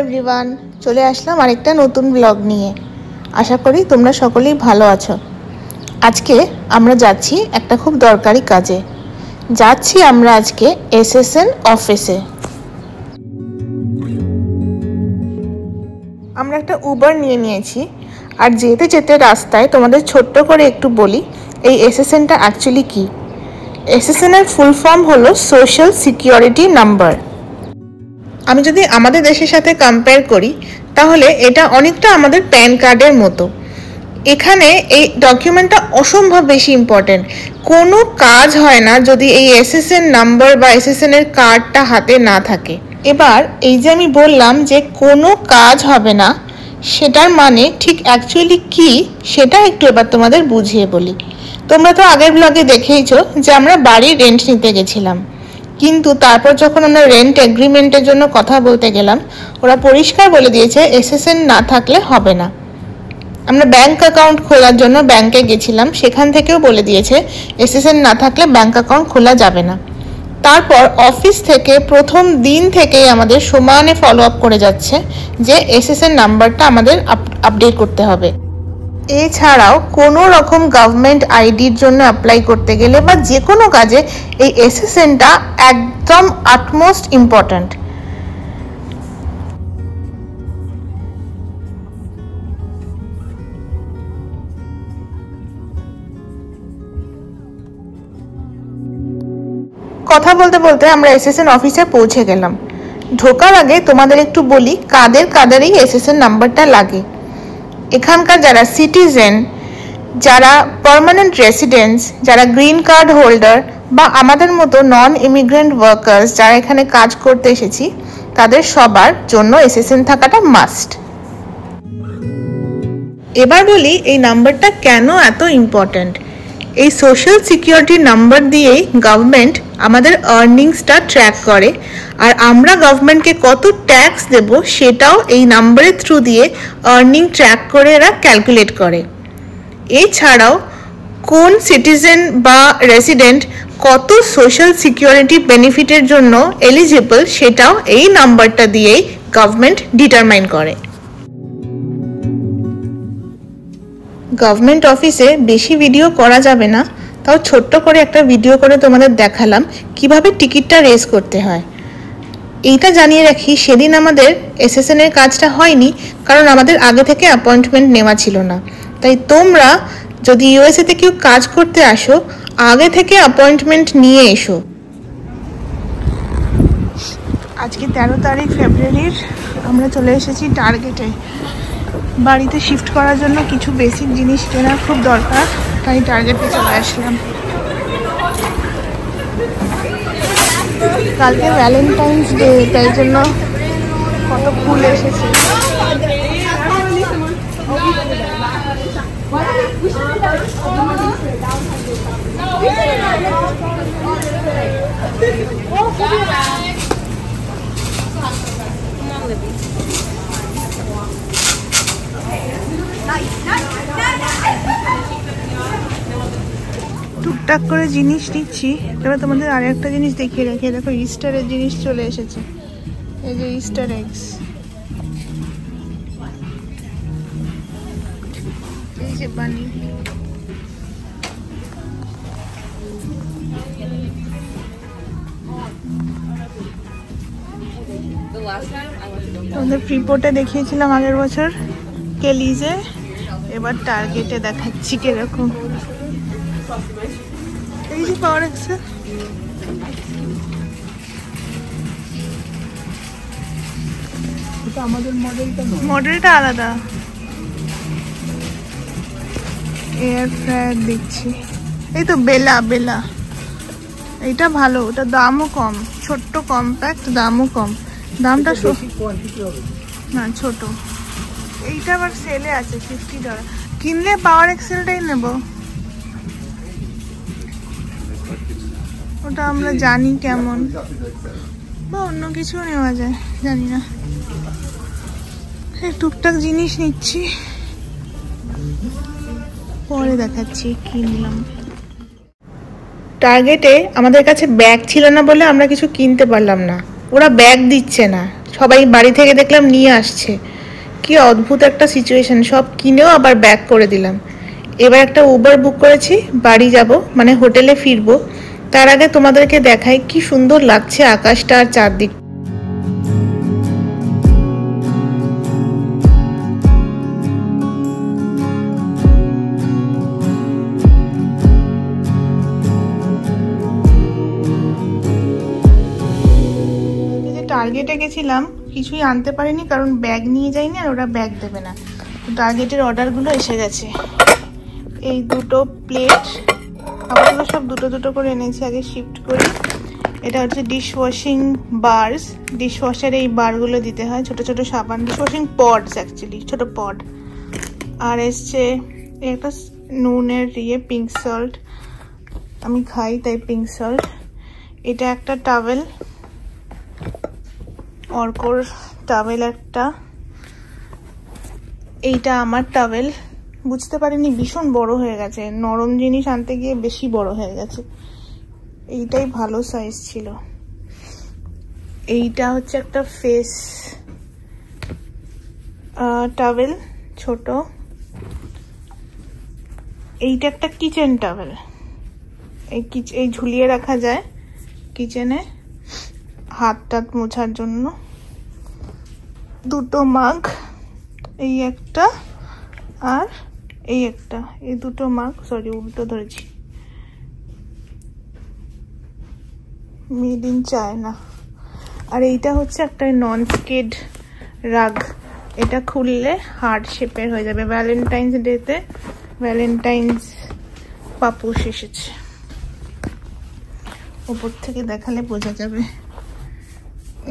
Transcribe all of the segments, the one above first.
Everyone, চলে আসলাম আরেকটা নতুন ব্লগ নিয়ে। আশা করি তোমরা সকলেই ভালো আছো। আজকে আমরা যাচ্ছি একটা খুব দরকারি কাজে। যাচ্ছি আমরা আজকে এসএসএন অফিসে। আমরা একটা উবার নিয়ে নিয়েছি। আর যেতে যেতে রাস্তায় তোমাদের ছোট্ট করে একটু বলি এই এসএসএনটা অ্যাকচুয়ালি কি। এসএসএন এর ফুল ফর্ম হলো সোশ্যাল সিকিউরিটি নাম্বার। আমি যদি আমাদের দেশের সাথে কম্পেয়ার করি তাহলে এটা অনেকটা আমাদের প্যান কার্ডের মতো। এখানে এই ডকুমেন্টটা অসম্ভব বেশি ইম্পর্টেন্ট। কোনো কাজ হয় না যদি এই এসএসএন নাম্বার বা এসএসএন এর কার্ডটা হাতে না থাকে। এবার এই যে আমি বললাম যে কোনো কাজ হবে না, সেটার মানে ঠিক অ্যাকচুয়ালি কি সেটা একটু এবার তোমাদের বুঝিয়ে বলি। তোমরা তো আগের ব্লগে দেখেইছো যে আমরা বাড়ির রেন্ট নিতে গেছিলাম, কিন্তু তারপর যখন আমরা রেন্ট এগ্রিমেন্টের জন্য কথা বলতে গেলাম ওরা পরিষ্কার বলে দিয়েছে এসএসএন না থাকলে হবে না। আমরা ব্যাংক অ্যাকাউন্ট খোলার জন্য ব্যাংকে গেছিলাম, সেখান থেকেও বলে দিয়েছে এসএসএন না থাকলে ব্যাংক অ্যাকাউন্ট খোলা যাবে না। তারপর অফিস থেকে প্রথম দিন থেকেই আমাদের সমানে ফলো আপ করে যাচ্ছে যে এসএসএন নাম্বারটা আমাদের আপডেট করতে হবে। এছাড়াও কোনো রকম গভর্নমেন্ট আইডির জন্য অ্যাপ্লাই করতে গেলে বা যে কোনো কাজে এই এসএসএনটা একদম আটমোস্ট ইম্পর্ট্যান্ট। কথা বলতে বলতে আমরা এসএসএন অফিসে পৌঁছে গেলাম। ঢোকার আগে তোমাদের একটু বলি কাদের কাদের এই এসএসএন নাম্বারটা লাগে। এখানকার যারা সিটিজেন, যারা পার্মানেন্ট রেসিডেন্টস, যারা গ্রিন কার্ড হোল্ডার বা আমাদের মতো নন ইমিগ্রেন্ট ওয়ার্কার্স যারা এখানে কাজ করতে এসেছি, তাদের সবার জন্য এসএসএন থাকাটা মাস্ট। এবার বলি এই নাম্বারটা কেন এত ইম্পর্ট্যান্ট। এই সোশ্যাল সিকিউরিটি নাম্বার দিয়েই গভর্নমেন্ট আমাদের আর্নিংসটা ট্র্যাক করে, আর আমরা গভর্নমেন্টকে কত ট্যাক্স দেব সেটাও এই নাম্বারের থ্রু দিয়ে আর্নিং ট্র্যাক করে এরা ক্যালকুলেট করে। এছাড়াও কোন সিটিজেন বা রেসিডেন্ট কত সোশ্যাল সিকিউরিটি বেনিফিটের জন্য এলিজিবল সেটাও এই নাম্বারটা দিয়েই গভর্নমেন্ট ডিটারমাইন করে। গভর্নমেন্ট অফিসে বেশি ভিডিও করা যাবে না, তাও ছোট্ট করে একটা ভিডিও করে তোমাদের দেখালাম কিভাবে টিকিটটা রেজ করতে হয়। এইটা জানিয়ে রাখি সেদিন আমাদের এসএসএন এর কাজটা হয়নি, কারণ আমাদের আগে থেকে অ্যাপয়েন্টমেন্ট নেওয়া ছিল না। তাই তোমরা যদি ইউএসএতে কেউ কাজ করতে আসো আগে থেকে অ্যাপয়েন্টমেন্ট নিয়ে এসো। আজকে 13 তারিখ ফেব্রুয়ারির আমরা চলে এসেছি টার্গেটে। বাড়িতে শিফট করার জন্য কিছু বেসিক জিনিস কেনার খুব দরকার, তাই টার্গেটে চলে আসলাম। কালকে ভ্যালেন্টাইন্স ডে, তাই জন্য কত ফুল এসেছে। টুকটাক করে জিনিস নিচ্ছি। এবার তোমাদের আর একটা জিনিস দেখিয়ে রাখি, দেখো ইস্টারের জিনিস চলে এসেছে। এই যে ইস্টার এগস, এই যে বানি। তোমাদের প্রিপোর্টে দেখিয়েছিলাম আগের বছর কেলিজে, এবার টার্গেটে দেখাচ্ছি কিরকম। এই যে পাওয়ার এক্সেল, আমাদের মডেলটা আলাদা। এয়ার ফ্রায়ার দেখছি, এই তো বেলা বেলা, এইটা ভালো, ওটা দামও কম, ছোট্ট কম্প্যাক্ট, দামও কম। দামটা না ছোট, এইটা আবার সেলে আছে $50। কিনলে পাওয়ার এক্সেলটাই নেব, ওটা আমরা জানি কেমন, বা অন্য কিছু নেওয়া যায় জানি না। টুকটাক জিনিস নিচ্ছি, পরে দেখাচ্ছি কি নিলাম। টার্গেটে আমাদের কাছে ব্যাগ ছিল না বলে আমরা কিছু কিনতে পারলাম না। ওরা ব্যাগ দিচ্ছে না, সবাই বাড়ি থেকে দেখলাম নিয়ে আসছে। কি অদ্ভুত একটা সিচুয়েশন, সব কিনেও আবার ব্যাক করে দিলাম। এবার একটা উবার বুক করেছি, বাড়ি যাব, মানে হোটেলে ফিরবো। তার আগে তোমাদেরকে দেখাই কি সুন্দর লাগছে আকাশটা আর চারদিক। টার্গেটে গেছিলাম, কিছুই আনতে পারিনি কারণ ব্যাগ নিয়ে যাইনি আর ওরা ব্যাগ দেবে না। টার্গেটের অর্ডারগুলো এসে গেছে। এই দুটো প্লেট আপাতত সব দুটো দুটো করে এনেছি, আগে শিফট করি। এটা হচ্ছে dish washing bars, dish washer এই বারগুলো দিতে হয়, ছোট ছোট সাবান, ডিশ ওয়াশিং পডস অ্যাকচুয়ালি, ছোট পড। আর এসছে একটা নুনের পিঙ্ক সল্ট, আমি খাই তাই পিঙ্ক সল্ট। এটা একটা টাওয়েল, অর্কর টাওয়েল একটা। এইটা আমার টাওয়েল, বুঝতে পারিনি ভীষণ বড় হয়ে গেছে, নরম জিনিস আনতে গিয়ে বেশি বড় হয়ে গেছে। এইটাই ভালো সাইজ ছিল। এইটা হচ্ছে একটা ফেস টাওয়েল ছোট। এইটা একটা কিচেন টাওয়েল, এই ঝুলিয়ে রাখা যায় কিচেনে হাত টাত মোছার জন্য। দুটো মাগ, এই একটা আর এই একটা, এই দুটো মাগ, সরি উল্টো ধরেছি, মেড ইন চায়না। আর এইটা হচ্ছে একটা নন স্কিড রাগ, এটা খুললে হার্ট শেপের হয়ে যাবে। ভ্যালেন্টাইন্স ডেতে ভ্যালেন্টাইন্স পাপুস এসেছে, উপর থেকে দেখালে বোঝা যাবে।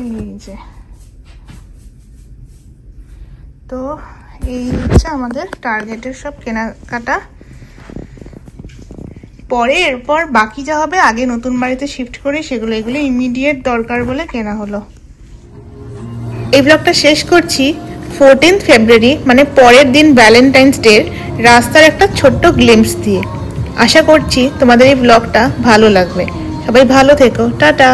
এই যে, তো এই হচ্ছে আমাদের টার্গেটের সব কেনাকাটা। পরে এরপর বাকি যা হবে আগে নতুন বাড়িতে শিফট করে সেগুলো, এগুলো ইমিডিয়েট দরকার বলে কেনা হলো। এই ব্লগটা শেষ করছি 14 ফেব্রুয়ারি, মানে পরের দিন ভ্যালেন্টাইন্স ডে, রাস্তার একটা ছোট্ট গ্লিম্পস দিয়ে। আশা করছি তোমাদের এই ব্লগটা ভালো লাগবে। সবাই ভালো থেকো, টাটা।